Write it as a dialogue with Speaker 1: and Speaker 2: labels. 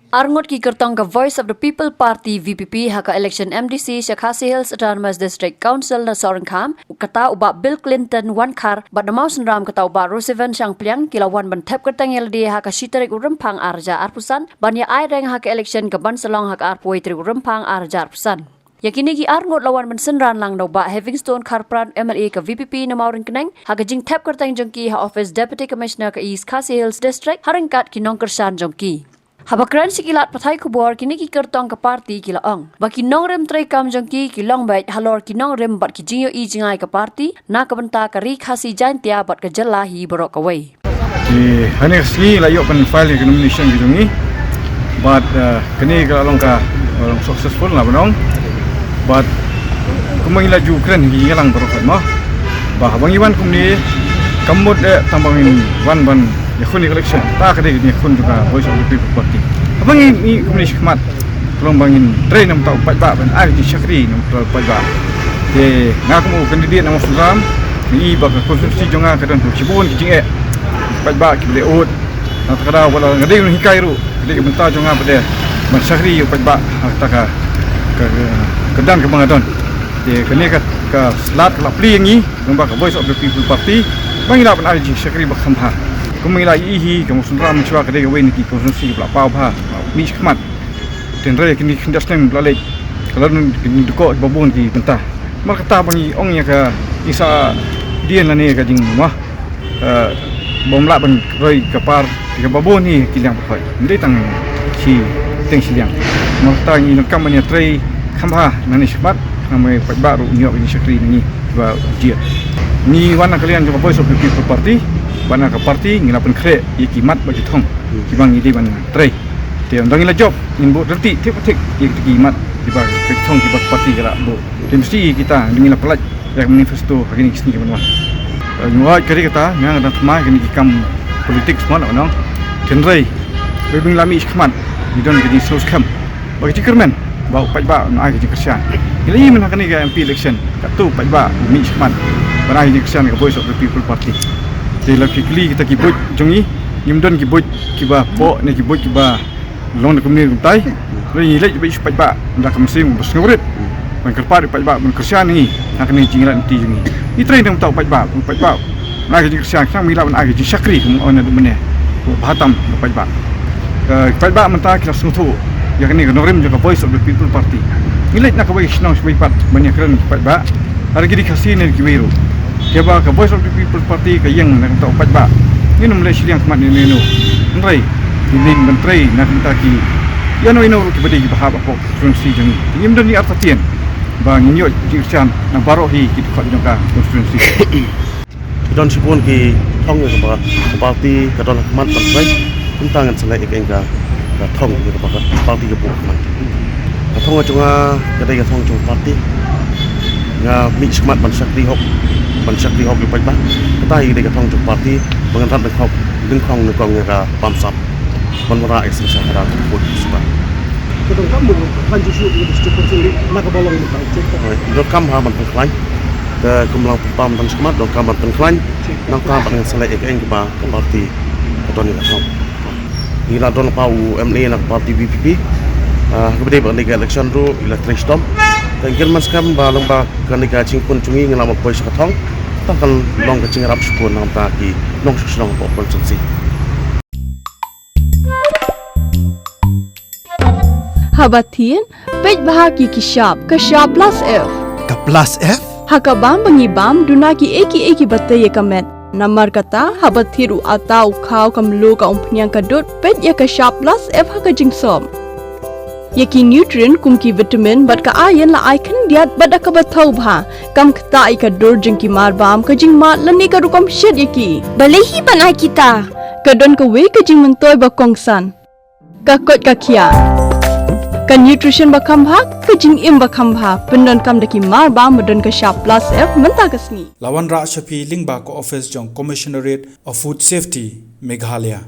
Speaker 1: Arngot ki kertong ka Voice of the People Party VPP haka election MDC Shakasi Hills Autonomous District Council na Sorenkam kata uba Bill Clinton wan kar bad na mausan ram kata uba Roosevelt Shang Pliang kilawan ban tep kertang yeldi haka shitarik urempang arja arpusan banya ai reng haka election ka ban salong haka arpoi tri urempang arja arpusan. Yakini ki Arngot lawan mensenran lang daw ba Havingstone Karpran MLA ka VPP na maurin keneng haka jing tep kertang jongki ha Office Deputy Commissioner ka East Khasi Hills District haringkat ki nongkersan jongki. Habakran si kilat patay kubor kini ki kertong ka party kilaong. Baki nong rem tray kam jongki kilong bait halor ki nong rem bat ki jinyo i jingai ka party na kabenta ka ri khasi jantia bat ka jalahi borok away.
Speaker 2: Di hanek sli layo pan file ke nomination ki jongi. But kini ka long successful lah benong. But kumang laju kren ki lang borok mo. Bah bang iwan kumni kamut tambangin wan ban yakun election tak ada ni yakun juga Voice of the People Party. Abang ini komunis khmat tolong bangin train nam tau pajak ban ai di syakri nam tau pajak. Jadi ngaku mau kandidat nama Suram ni bak konstitusi jonga kadan tu cibun kijing pajak ki boleh ut. Nak kada wala ngade ni hikai ru jadi benta jonga pada ban syakri pajak taka kedan ke bangadon. Jadi kini ka slat la pli ngi nombak Voice of the People Party bangilah ban ai di syakri bak khamha. Kumila ihi kamu sunram mencuba kedai gawe ni konsumsi pula pau ha ni khmat tenre kini kindas nem blalek kalau ni deko babon ki bentah mar kata bangi ong ya ka isa dien la ni ka jing mah bomla ban roi kapar tiga babon ni kilang pakai ndai tang si teng silang mar kata ni kam ni trei khamha nani khmat namai baru nyok ni syakri ni ba dia ni wana kalian juga Voice of the People Party bana ka party ngilapan kre ikimat bagi thong kibang idi ban tray te ndang ila job nimbo reti tik tik ikimat tiba ke thong tiba party kala bo mesti kita ngila pelat yang manifesto hari ni kisni kemanwa nyuai kari kata yang ada thma kini kam politik semua no tenrai bebing lami ikhmat idon ke sos kam bagi tikerman bau pajba ai ke kersian ili men hakani ga MP election katu pajba mi ikhmat barai ke kersian ke Voice of the People Party. Jadi lagi kali kita kibut jongi, nimdon kibut kiba po ni kibut kiba long de kumni tai, ni lek be ispat ba ndak mesim besngurit. Man kerpa di pajba man kersian ni, nak ni jingran ti jongi. Ni train dang tau pajba. Na ke kersian sang mila man agi syakri kum ona du mene. Bahatam pajba. Pajba mentah kita sutu, yang ni norim juga Voice of the People Party. Ni lek nak ke wisnong sepat banyak keren pajba. Hari gidi kasih ni kibiru. Keba ka Voice of the People Party ka yang nak tau pajba ni nom le siliang khmat ni no nrai ni menteri nak minta ki ya no ino ki badi bahab apa konstitusi jeng ni mden ni artatian ba nyot jirchan na barohi ki khot jongka konstitusi
Speaker 3: don sipun ki thong ke ba party ka don khmat tak tentang selai ek engka ka thong ke ba party ke bu khmat ka thong chunga ka dai ka thong chung party nga mi khmat ban sakri hok Pansakri hok lipat ba, kita ini kita thong party mengantar dengkong ka pamsap, penwara ekstensi hara put sudah.
Speaker 4: Kita kamu kan justru itu cukup sulit, nak bolong kita cek.
Speaker 3: Dok kam ha man pengklain, ke kumlang pam tan semat dok kam pengklain, nang kam dengan selai ek eng ba party atau ni thong. Ila don pau MLA nak party VPP, kemudian berliga election ru ila tristom. Dan gelman skam ba long ba kan diga cingpun cungi ngelama Voice ka thong takal long ka cingrap spun nang ta ki long susnong po konsensi
Speaker 5: Habatin pej bahagi kishab plus F
Speaker 6: ka plus F
Speaker 5: hakabam bangibam dunaki eki batte yekamet namar kata habathiru atau khau kamlu ka umpnyang kadut pej ya kishab plus F haka jingsom Yaki nutrient kumki vitamin bat ka ayan la icon diat bada ka bathau bha kam khta ka dur jingki marbam ka jing mat lani ka rukom shed yaki balehi banai kita ka don ka we ka jing mentoy ba kongsan ka kot ka khia ka nutrition ba khambha ka jing im ba khambha pendon kam daki marbam don ka sharp plus F menta kasni
Speaker 6: lawan ra shapi lingba ko office jong commissionerate of food safety Meghalaya